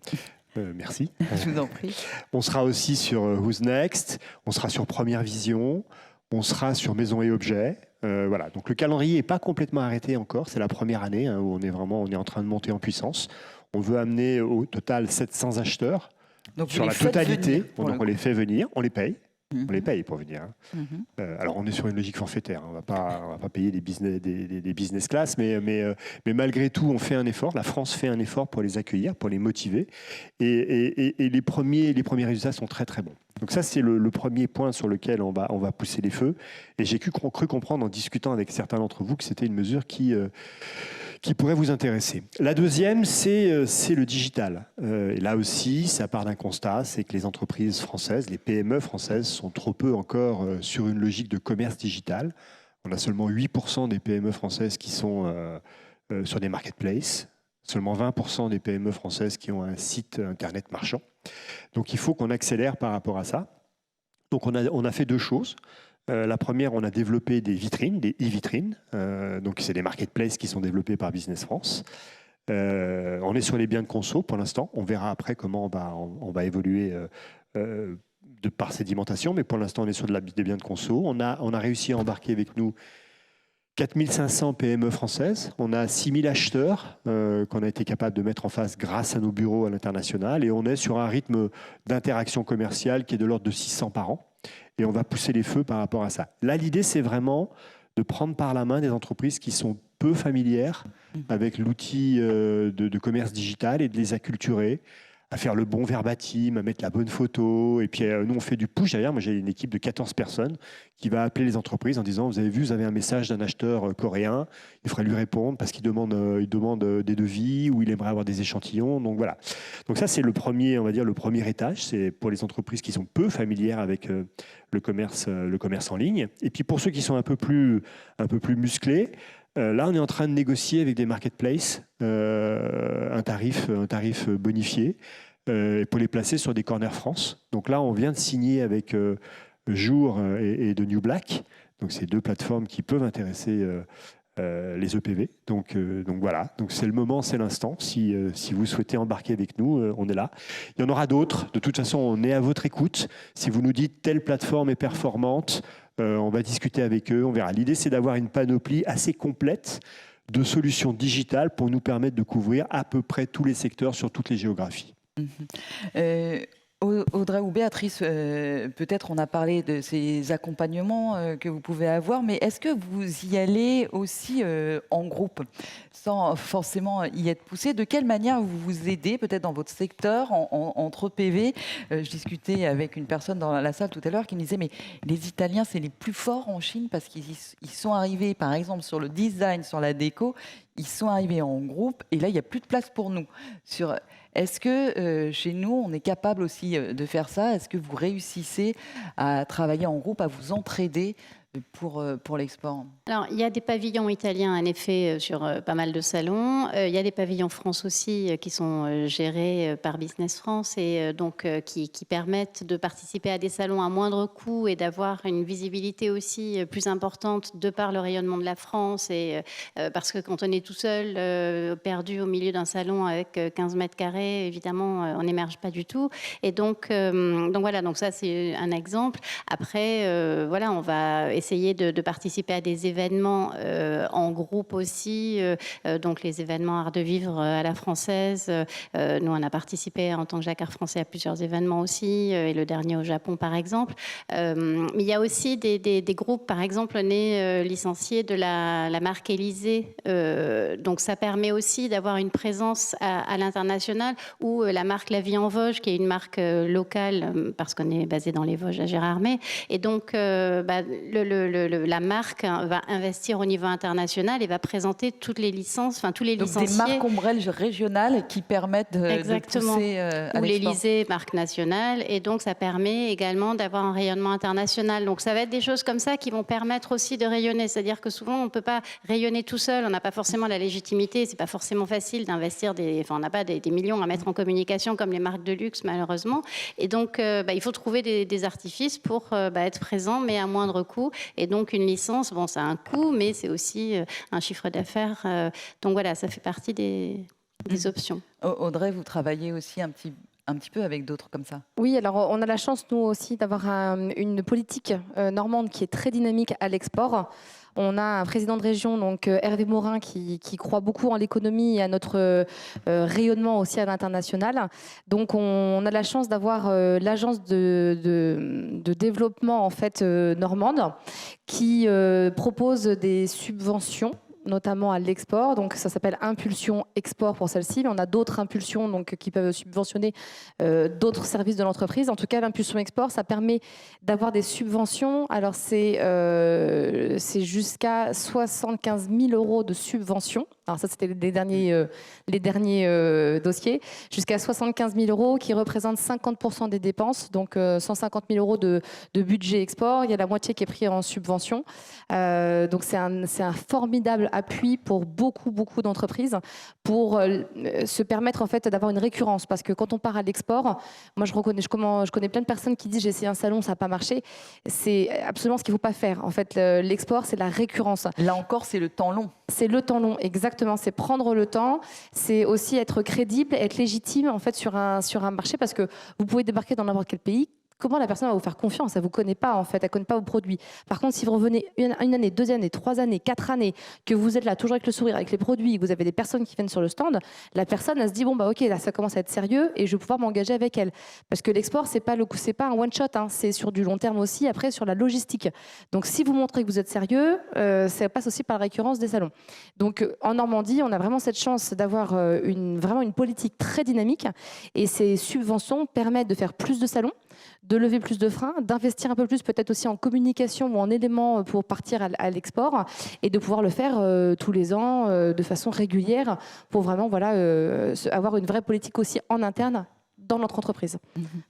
S5: Merci.
S1: Je vous en prie.
S5: On sera aussi sur Who's Next, on sera sur Première Vision, on sera sur Maison et Objets. Voilà. Donc le calendrier n'est pas complètement arrêté encore. C'est la première année où on est en train de monter en puissance. On veut amener au total 700 acheteurs. Donc sur la totalité. Donc on les fait venir, on les paye. On les paye pour venir. Alors, on est sur une logique forfaitaire. On ne va pas payer des business class, mais malgré tout, on fait un effort. La France fait un effort pour les accueillir, pour les motiver. Et les premiers résultats sont très, très bons. Donc ça, c'est le premier point sur lequel on va pousser les feux. Et j'ai cru comprendre en discutant avec certains d'entre vous que c'était une mesure qui pourrait vous intéresser. La deuxième, c'est le digital. Et là aussi, ça part d'un constat, c'est que les entreprises françaises, les PME françaises, sont trop peu encore sur une logique de commerce digital. On a seulement 8% des PME françaises qui sont sur des marketplaces, seulement 20% des PME françaises qui ont un site internet marchand. Donc il faut qu'on accélère par rapport à ça. Donc on a fait deux choses. La première, on a développé des vitrines, des e-vitrines. Donc, c'est des marketplaces qui sont développés par Business France. On est sur les biens de conso pour l'instant. On verra après comment on va évoluer par sédimentation. Mais pour l'instant, on est sur des biens de conso. On a réussi à embarquer avec nous 4500 PME françaises. On a 6000 acheteurs qu'on a été capable de mettre en face grâce à nos bureaux à l'international. Et on est sur un rythme d'interaction commerciale qui est de l'ordre de 600 par an. Et on va pousser les feux par rapport à ça. Là, l'idée, c'est vraiment de prendre par la main des entreprises qui sont peu familières avec l'outil de commerce digital et de les acculturer, à faire le bon verbatim, à mettre la bonne photo. Et puis, nous, on fait du push. D'ailleurs, moi, j'ai une équipe de 14 personnes qui va appeler les entreprises en disant « Vous avez vu, vous avez un message d'un acheteur coréen. Il faudrait lui répondre parce qu'il demande des devis ou il aimerait avoir des échantillons. » Donc, voilà. Donc, ça, c'est le premier, on va dire, le premier étage. C'est pour les entreprises qui sont peu familières avec le commerce en ligne. Et puis, pour ceux qui sont un peu plus musclés, là, on est en train de négocier avec des marketplaces un tarif bonifié pour les placer sur des corners France. Donc là, on vient de signer avec Jour et de New Black. Donc, c'est deux plateformes qui peuvent intéresser les EPV. Donc voilà. Donc, c'est le moment, c'est l'instant. Si vous souhaitez embarquer avec nous, on est là. Il y en aura d'autres. De toute façon, on est à votre écoute. Si vous nous dites telle plateforme est performante, on va discuter avec eux, on verra. L'idée, c'est d'avoir une panoplie assez complète de solutions digitales pour nous permettre de couvrir à peu près tous les secteurs sur toutes les géographies.
S1: Audrey ou Béatrice, peut-être on a parlé de ces accompagnements que vous pouvez avoir, mais est-ce que vous y allez aussi en groupe, sans forcément y être poussé? De quelle manière vous vous aidez, peut-être dans votre secteur, entre PV? Je discutais avec une personne dans la salle tout à l'heure qui me disait, mais les Italiens, c'est les plus forts en Chine parce qu'ils sont arrivés, par exemple, sur le design, sur la déco, ils sont arrivés en groupe et là, il n'y a plus de place pour nous. Est-ce que chez nous, on est capable aussi de faire ça? Est-ce que vous réussissez à travailler en groupe, à vous entraider pour l'export?
S4: Alors, il y a des pavillons italiens, en effet, sur pas mal de salons. Il y a des pavillons France aussi qui sont gérés par Business France et donc qui permettent de participer à des salons à moindre coût et d'avoir une visibilité aussi plus importante de par le rayonnement de la France. Et parce que quand on est tout seul, perdu au milieu d'un salon avec 15 mètres carrés, évidemment, on n'émerge pas du tout. Et donc voilà, donc ça, c'est un exemple. Après, voilà, on va essayer de participer à des événements en groupe aussi, donc les événements Art de Vivre à la française. Nous, on a participé en tant que Jacquard français à plusieurs événements aussi, et le dernier au Japon, par exemple. Mais il y a aussi des groupes, par exemple, on est licencié de la marque Élysée. Donc, ça permet aussi d'avoir une présence à l'international, ou la marque La Vie en Vosges, qui est une marque locale, parce qu'on est basé dans les Vosges à Gérardmer. Et donc, la marque va investir au niveau international et va présenter toutes les licences, enfin tous les licenciés.
S1: Des marques ombrelles régionales qui permettent de pousser à l'export.
S4: Ou l'Élysée, marque nationale. Et donc, ça permet également d'avoir un rayonnement international. Donc, ça va être des choses comme ça qui vont permettre aussi de rayonner. C'est-à-dire que souvent, on ne peut pas rayonner tout seul. On n'a pas forcément la légitimité. C'est pas forcément facile d'investir on n'a pas des millions à mettre en communication comme les marques de luxe, malheureusement. Et donc, il faut trouver des artifices pour être présent, mais à moindre coût. Et donc, une licence, bon, ça a un coût, mais c'est aussi un chiffre d'affaires. Donc, voilà, ça fait partie des options.
S1: Audrey, vous travaillez aussi un petit peu avec d'autres comme ça?
S2: Oui, alors on a la chance, nous aussi, d'avoir une politique normande qui est très dynamique à l'export. On a un président de région, donc Hervé Morin, qui croit beaucoup en l'économie et à notre rayonnement aussi à l'international. Donc on a la chance d'avoir l'agence de développement en fait normande qui propose des subventions notamment à l'export. Donc ça s'appelle Impulsion Export pour celle-ci, mais on a d'autres impulsions donc, qui peuvent subventionner d'autres services de l'entreprise. En tout cas, l'impulsion export, ça permet d'avoir des subventions. Alors c'est jusqu'à 75 000 € de subventions. Alors ça, c'était les derniers dossiers. Jusqu'à 75 000 € qui représentent 50% des dépenses, donc 150 000 € de budget export. Il y a la moitié qui est pris en subvention. Donc c'est un formidable appui pour beaucoup d'entreprises pour se permettre en fait d'avoir une récurrence. Parce que quand on part à l'export, moi je connais plein de personnes qui disent j'ai essayé un salon, ça n'a pas marché. C'est absolument ce qu'il ne faut pas faire. En fait, l'export, c'est la récurrence.
S1: Là encore, c'est le temps long.
S2: C'est le temps long, exactement. C'est prendre le temps. C'est aussi être crédible, être légitime en fait sur un marché, parce que vous pouvez débarquer dans n'importe quel pays. Comment la personne va vous faire confiance? Elle ne vous connaît pas, en fait. Elle ne connaît pas vos produits. Par contre, si vous revenez une année, 2 années, 3 années, 4 années, que vous êtes là toujours avec le sourire, avec les produits, que vous avez des personnes qui viennent sur le stand, la personne, elle se dit, bon, bah, ok, là, ça commence à être sérieux et je vais pouvoir m'engager avec elle. Parce que l'export, c'est pas un one-shot, hein, c'est sur du long terme aussi, après, sur la logistique. Donc, si vous montrez que vous êtes sérieux, ça passe aussi par la récurrence des salons. Donc, en Normandie, on a vraiment cette chance d'avoir vraiment une politique très dynamique, et ces subventions permettent de faire plus de salons, de lever plus de freins, d'investir un peu plus peut-être aussi en communication ou en éléments pour partir à l'export, et de pouvoir le faire tous les ans de façon régulière pour vraiment avoir une vraie politique aussi en interne dans notre entreprise.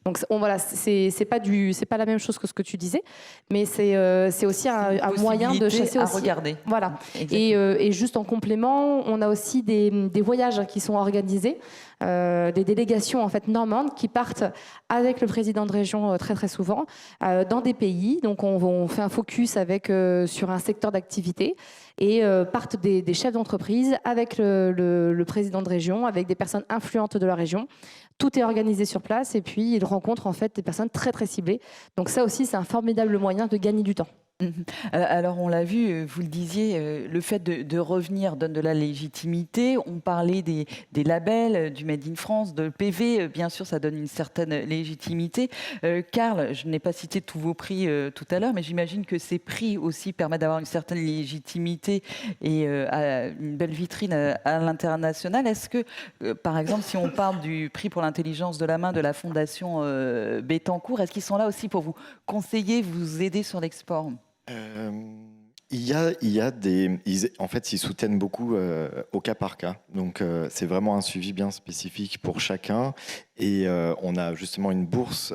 S2: Donc c'est pas la même chose que ce que tu disais, mais c'est aussi un moyen de chasser aussi.
S1: Regarder.
S2: Voilà. Et juste en complément, on a aussi des voyages qui sont organisés, des délégations en fait normandes qui partent avec le président de région très très souvent dans des pays. Donc on fait un focus sur un secteur d'activité, et partent des chefs d'entreprise avec le président de région, avec des personnes influentes de la région. Tout est organisé sur place, et puis ils rencontrent en fait des personnes très très ciblées. Donc ça aussi, c'est un formidable moyen de gagner du temps.
S1: Alors on l'a vu, vous le disiez, le fait de revenir donne de la légitimité. On parlait des labels, du Made in France, de PV, bien sûr ça donne une certaine légitimité. Karl, je n'ai pas cité tous vos prix tout à l'heure, mais j'imagine que ces prix aussi permettent d'avoir une certaine légitimité et une belle vitrine à l'international. Est-ce que, par exemple, si on parle du prix pour l'intelligence de la main de la Fondation Bettencourt, est-ce qu'ils sont là aussi pour vous conseiller, vous aider sur l'export ?
S3: En fait, ils soutiennent beaucoup au cas par cas. Donc, c'est vraiment un suivi bien spécifique pour chacun. Et on a justement une bourse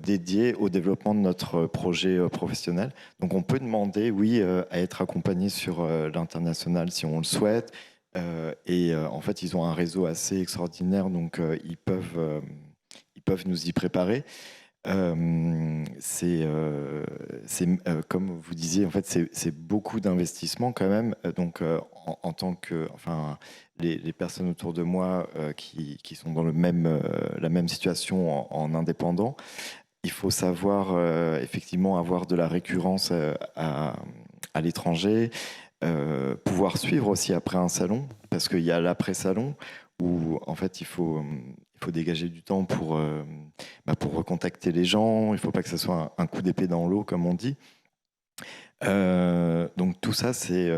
S3: dédiée au développement de notre projet professionnel. Donc, on peut demander, oui, à être accompagné sur l'international si on le souhaite. En fait, ils ont un réseau assez extraordinaire, donc ils peuvent nous y préparer. Comme vous disiez, en fait, c'est beaucoup d'investissement quand même. Donc, en tant que, les personnes autour de moi qui sont dans la même situation en indépendant, il faut savoir effectivement avoir de la récurrence à l'étranger, pouvoir suivre aussi après un salon, parce qu'il y a l'après-salon où en fait il faut dégager du temps pour recontacter les gens. Il ne faut pas que ce soit un coup d'épée dans l'eau, comme on dit. Donc tout ça, c'est...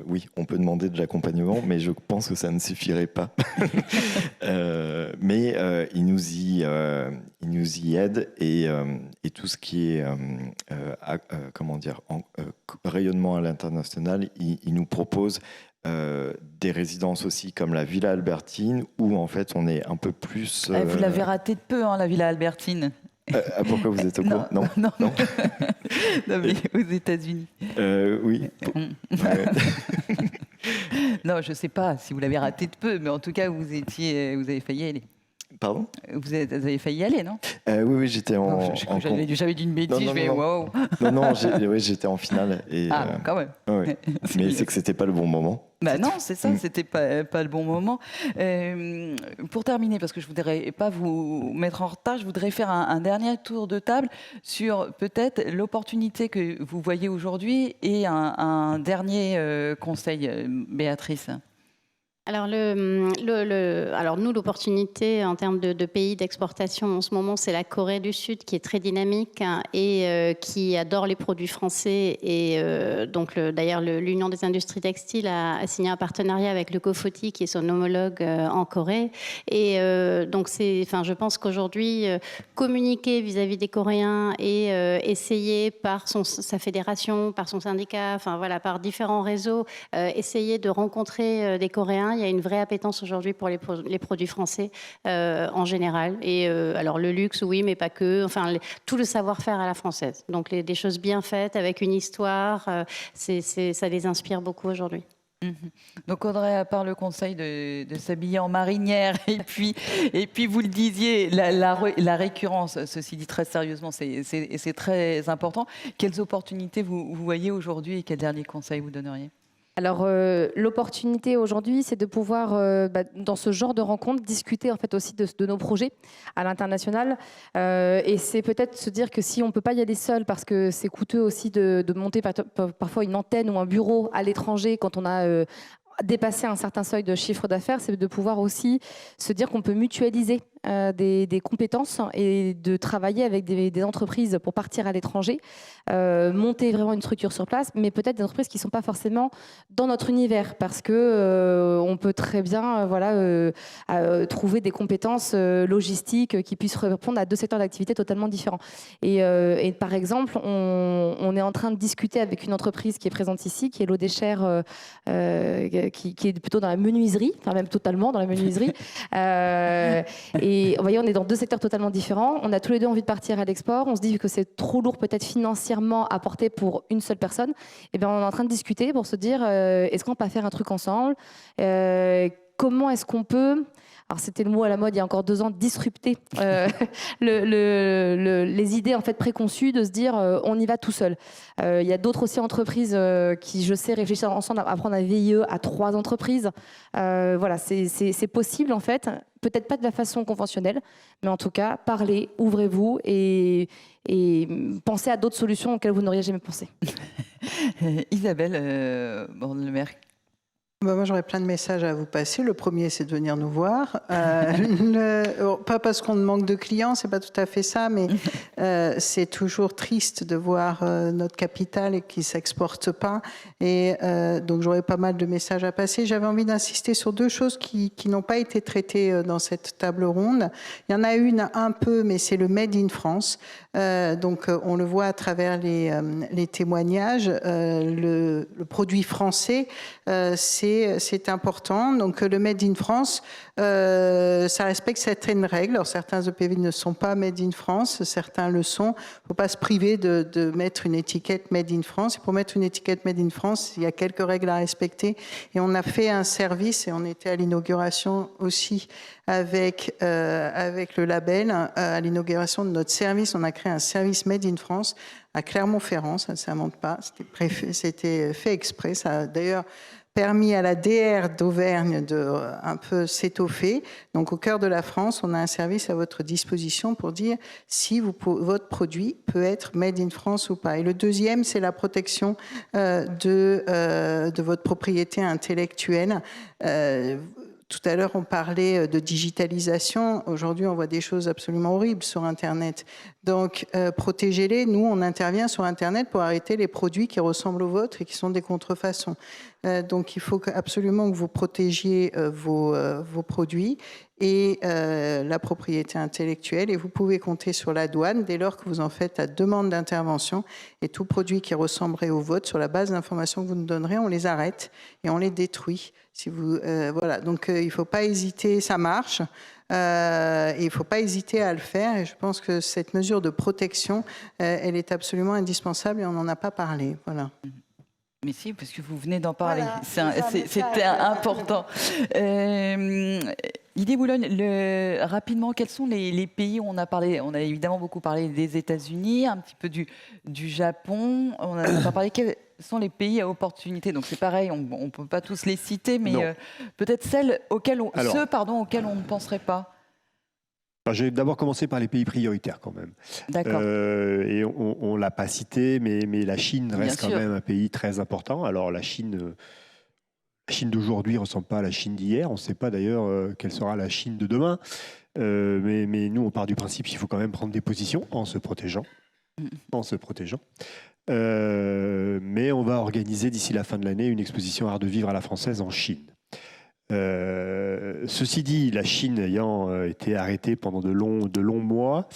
S3: oui, on peut demander de l'accompagnement, mais je pense que ça ne suffirait pas. Mais ils nous y aident, et tout ce qui est rayonnement à l'international, ils nous proposent des résidences aussi comme la Villa Albertine, où en fait on est un peu plus...
S1: Vous l'avez raté de peu, la Villa Albertine.
S3: Pourquoi vous êtes au courant? Non.
S1: Non, mais aux États-Unis.
S3: Oui.
S1: Non, je ne sais pas si vous l'avez raté de peu, mais en tout cas, vous avez failli y aller.
S3: Pardon?
S1: Vous avez failli y aller, non?
S3: Oui, j'étais en...
S1: J'avais dit une bêtise,
S3: non,
S1: je vais wow.
S3: Non, j'étais en finale. Et,
S1: Quand même.
S3: Ouais. Mais c'est que c'était pas le bon moment.
S1: Bah non, c'est ça, c'était pas le bon moment. Pour terminer, parce que je voudrais pas vous mettre en retard, je voudrais faire un dernier tour de table sur peut-être l'opportunité que vous voyez aujourd'hui et un dernier conseil, Béatrice.
S4: Alors, alors nous, l'opportunité en termes de pays d'exportation en ce moment, c'est la Corée du Sud qui est très dynamique et qui adore les produits français. Et donc, d'ailleurs, l'Union des industries textiles a signé un partenariat avec le Cofoti, qui est son homologue en Corée. Et donc, je pense qu'aujourd'hui, communiquer vis-à-vis des Coréens et essayer par sa fédération, par son syndicat, par différents réseaux, essayer de rencontrer des Coréens. Il y a une vraie appétence aujourd'hui pour les produits français en général. Et alors le luxe, oui, mais pas que. Tout le savoir-faire à la française. Donc des choses bien faites, avec une histoire, ça les inspire beaucoup aujourd'hui.
S1: Donc Audrey, à part le conseil de s'habiller en marinière et puis vous le disiez, la récurrence, ceci dit très sérieusement, c'est très important. Quelles opportunités vous voyez aujourd'hui et quels derniers conseils vous donneriez?
S2: Alors, l'opportunité aujourd'hui, c'est de pouvoir, dans ce genre de rencontres, discuter en fait aussi de nos projets à l'international. Et c'est peut-être se dire que si on ne peut pas y aller seul, parce que c'est coûteux aussi de monter parfois une antenne ou un bureau à l'étranger quand on a dépassé un certain seuil de chiffre d'affaires, c'est de pouvoir aussi se dire qu'on peut mutualiser des compétences et de travailler avec des entreprises pour partir à l'étranger, monter vraiment une structure sur place, mais peut-être des entreprises qui ne sont pas forcément dans notre univers, parce que on peut très bien trouver des compétences logistiques qui puissent répondre à deux secteurs d'activité totalement différents. Et par exemple, on est en train de discuter avec une entreprise qui est présente ici, qui est l'Odécher, qui est plutôt dans la menuiserie, enfin même totalement dans la menuiserie. Et vous voyez, on est dans deux secteurs totalement différents. On a tous les deux envie de partir à l'export. On se dit que c'est trop lourd peut-être financièrement à porter pour une seule personne. Et bien, on est en train de discuter pour se dire, est-ce qu'on peut faire un truc ensemble? Comment est-ce qu'on peut... Alors c'était le mot à la mode il y a encore 2 ans, disrupter les idées en fait préconçues, de se dire on y va tout seul. Il y a d'autres aussi entreprises qui, je sais, réfléchissent ensemble à prendre un VIE à 3 entreprises. Voilà, c'est possible en fait. Peut-être pas de la façon conventionnelle, mais en tout cas, parlez, ouvrez-vous et pensez à d'autres solutions auxquelles vous n'auriez jamais pensé.
S1: Isabelle Borne-Lemerre.
S6: Moi, j'aurais plein de messages à vous passer. Le premier, c'est de venir nous voir. Pas parce qu'on manque de clients, c'est pas tout à fait ça, mais c'est toujours triste de voir notre capital qui s'exporte pas. Et donc, j'aurais pas mal de messages à passer. J'avais envie d'insister sur 2 choses qui n'ont pas été traitées dans cette table ronde. Il y en a une un peu, mais c'est le Made in France. Donc, on le voit à travers les témoignages. Le produit français, c'est important. Donc, le Made in France, ça respecte certaines règles. Alors, certains EPV ne sont pas Made in France, certains le sont. Il ne faut pas se priver de mettre une étiquette Made in France. Et pour mettre une étiquette Made in France, il y a quelques règles à respecter. Et on a fait un service, et on était à l'inauguration aussi avec le label. À l'inauguration de notre service, on a créé un service Made in France à Clermont-Ferrand. Ça ne s'invente pas. C'était fait exprès. Ça a d'ailleurs permis à la DR d'Auvergne de un peu s'étoffer. Donc, au cœur de la France, on a un service à votre disposition pour dire si votre produit peut être made in France ou pas. Et le deuxième, c'est la protection de votre propriété intellectuelle. Tout à l'heure, on parlait de digitalisation. Aujourd'hui, on voit des choses absolument horribles sur Internet. Donc, protégez-les. Nous, on intervient sur Internet pour arrêter les produits qui ressemblent aux vôtres et qui sont des contrefaçons. Donc, il faut absolument que vous protégiez vos produits et la propriété intellectuelle. Et vous pouvez compter sur la douane dès lors que vous en faites la demande d'intervention. Et tout produit qui ressemblerait au vôtre, sur la base d'informations que vous nous donnerez, on les arrête et on les détruit. Voilà. Donc, il ne faut pas hésiter, ça marche. Il ne faut pas hésiter à le faire. Et je pense que cette mesure de protection, elle est absolument indispensable et on n'en a pas parlé. Voilà.
S1: Mais si, parce que vous venez d'en parler.
S6: Voilà,
S1: C'était important. Didier Boulogne, rapidement, quels sont les pays où on a parlé? On a évidemment beaucoup parlé des États-Unis, un petit peu du Japon. On n'a pas parlé. Quels sont les pays à opportunité? Donc c'est pareil, on ne peut pas tous les citer, mais peut-être ceux auxquels on ne penserait pas.
S5: Alors, j'ai d'abord commencé par les pays prioritaires quand même.
S1: D'accord.
S5: Et on ne l'a pas cité, mais la Chine reste quand même un pays très important. Alors la Chine d'aujourd'hui ne ressemble pas à la Chine d'hier. On ne sait pas d'ailleurs quelle sera la Chine de demain. Mais nous, on part du principe qu'il faut quand même prendre des positions en se protégeant. Mais on va organiser d'ici la fin de l'année une exposition Art de vivre à la française en Chine. Ceci dit, la Chine ayant été arrêtée pendant de longs mois,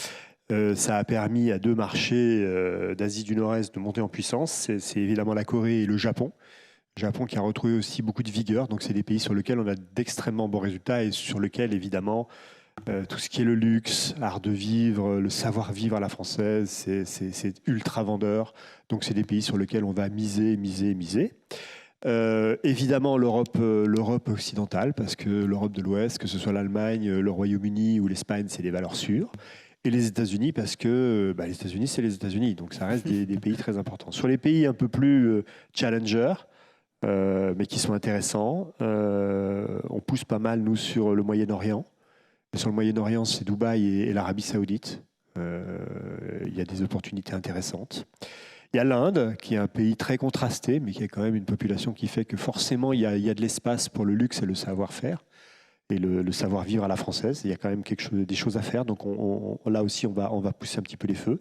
S5: ça a permis à 2 marchés d'Asie du Nord-Est de monter en puissance. C'est évidemment la Corée et le Japon. Le Japon qui a retrouvé aussi beaucoup de vigueur. Donc c'est des pays sur lesquels on a d'extrêmement bons résultats et sur lesquels évidemment tout ce qui est le luxe, art de vivre, le savoir-vivre à la française, c'est ultra vendeur. Donc c'est des pays sur lesquels on va miser. Évidemment l'Europe occidentale, parce que l'Europe de l'Ouest, que ce soit l'Allemagne, le Royaume-Uni ou l'Espagne, c'est des valeurs sûres. Et les États-Unis, parce que les États-Unis, c'est les États-Unis. Donc ça reste des pays très importants. Sur les pays un peu plus challenger, mais qui sont intéressants, on pousse pas mal, nous, sur le Moyen-Orient. Sur le Moyen-Orient, c'est Dubaï et l'Arabie Saoudite. Il y a des opportunités intéressantes. Il y a l'Inde, qui est un pays très contrasté, mais qui a quand même une population qui fait que forcément, il y a de l'espace pour le luxe et le savoir-faire, et le savoir-vivre à la française. Il y a quand même des choses à faire. Donc là aussi, on va pousser un petit peu les feux.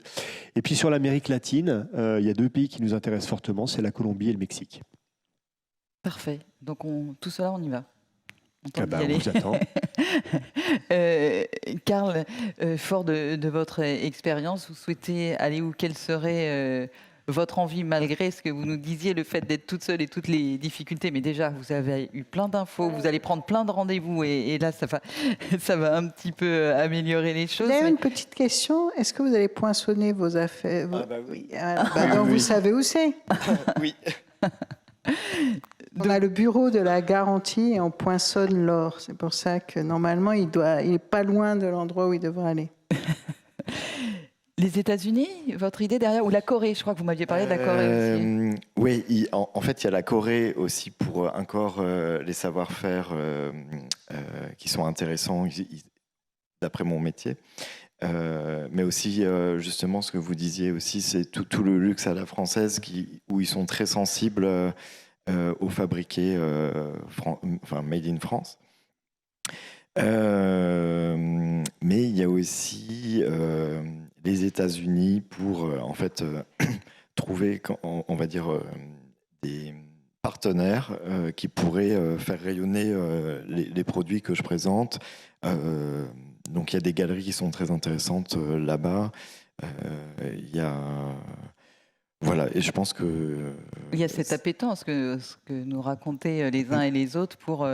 S5: Et puis sur l'Amérique latine, il y a 2 pays qui nous intéressent fortement, c'est la Colombie et le Mexique.
S1: Parfait. Donc tout cela, on y va.
S5: On vous attend.
S1: Karl, fort de votre expérience, vous souhaitez aller où? Quelle serait votre envie, malgré ce que vous nous disiez, le fait d'être toute seule et toutes les difficultés? Mais déjà, vous avez eu plein d'infos, vous allez prendre plein de rendez-vous et là, ça va un petit peu améliorer les choses.
S6: Une petite question. Est-ce que vous allez poinçonner vos affaires?
S3: Oui.
S6: Donc vous savez où c'est?
S3: Oui.
S6: On a le bureau de la garantie et on poinçonne l'or. C'est pour ça que normalement, il est pas loin de l'endroit où il devrait aller.
S1: Les États-Unis, votre idée derrière, ou la Corée? Je crois que vous m'aviez parlé de la Corée aussi.
S3: Oui, en fait, il y a la Corée aussi pour encore les savoir-faire qui sont intéressants d'après mon métier. Mais aussi, justement, ce que vous disiez aussi, c'est tout le luxe à la française où ils sont très sensibles au fabriqué made in France. Mais il y a aussi les États-Unis pour en fait trouver, on va dire, des partenaires qui pourraient faire rayonner les produits que je présente. Donc il y a des galeries qui sont très intéressantes là-bas. Il y a voilà, et je pense que
S1: il y a cette appétence ce que nous racontaient les uns et les autres pour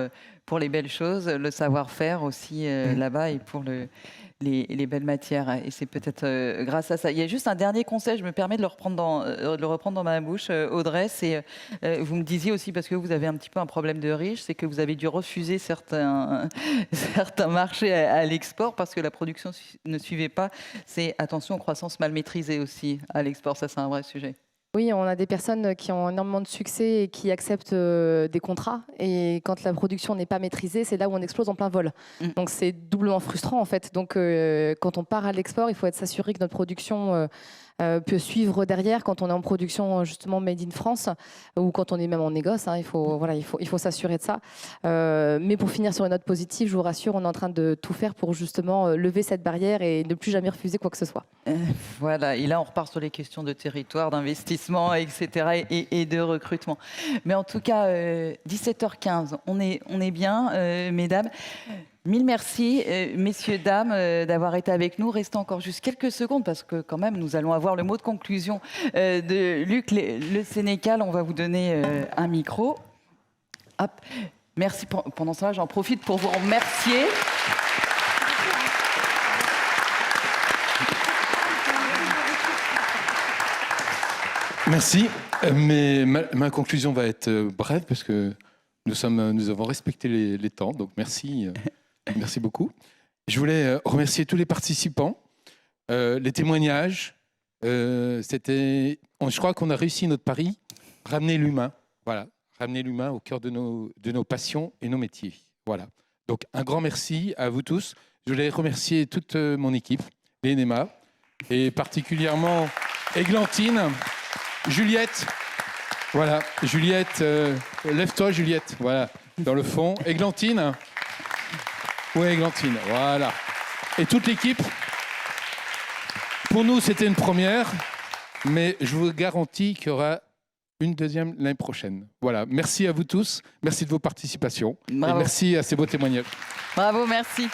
S1: les belles choses, le savoir-faire aussi là-bas et pour les belles matières. Et c'est peut-être grâce à ça. Il y a juste un dernier conseil, je me permets de le reprendre dans ma bouche, Audrey. C'est, vous me disiez aussi, parce que vous avez un petit peu un problème de riche, c'est que vous avez dû refuser certains marchés à l'export parce que la production ne suivait pas. C'est, attention, croissance mal maîtrisée aussi à l'export. Ça, c'est un vrai sujet.
S2: Oui, on a des personnes qui ont énormément de succès et qui acceptent des contrats. Et quand la production n'est pas maîtrisée, c'est là où on explose en plein vol. Donc c'est doublement frustrant en fait. Donc quand on part à l'export, il faut s'assurer que notre production peut suivre derrière quand on est en production justement made in France ou quand on est même en négoce. Il faut s'assurer de ça. Mais pour finir sur une note positive, je vous rassure, on est en train de tout faire pour justement lever cette barrière et ne plus jamais refuser quoi que ce soit.
S1: Voilà, et là on repart sur les questions de territoire, d'investissement, etc. et de recrutement. Mais en tout cas, 17h15, on est bien, mesdames. Mille merci, messieurs, dames, d'avoir été avec nous. Restez encore juste quelques secondes parce que quand même, nous allons avoir le mot de conclusion de Luc Le Sénécal. On va vous donner un micro. Hop. Merci. Pendant cela, j'en profite pour vous remercier.
S7: Merci. Mais ma conclusion va être brève parce que nous avons respecté les temps. Donc merci Merci beaucoup. Je voulais remercier tous les participants, les témoignages. Je crois qu'on a réussi notre pari, ramener l'humain. Voilà, ramener l'humain au cœur de nos passions et nos métiers. Voilà. Donc un grand merci à vous tous. Je voulais remercier toute mon équipe, l'ENEMA, et particulièrement Églantine, Juliette. Voilà, Juliette, lève-toi Juliette, voilà, dans le fond. Églantine. Oui, Églantine, voilà. Et toute l'équipe. Pour nous, c'était une première, mais je vous garantis qu'il y aura une deuxième l'année prochaine. Voilà, merci à vous tous, merci de vos participations. Et merci à ces beaux témoignages.
S1: Bravo, merci.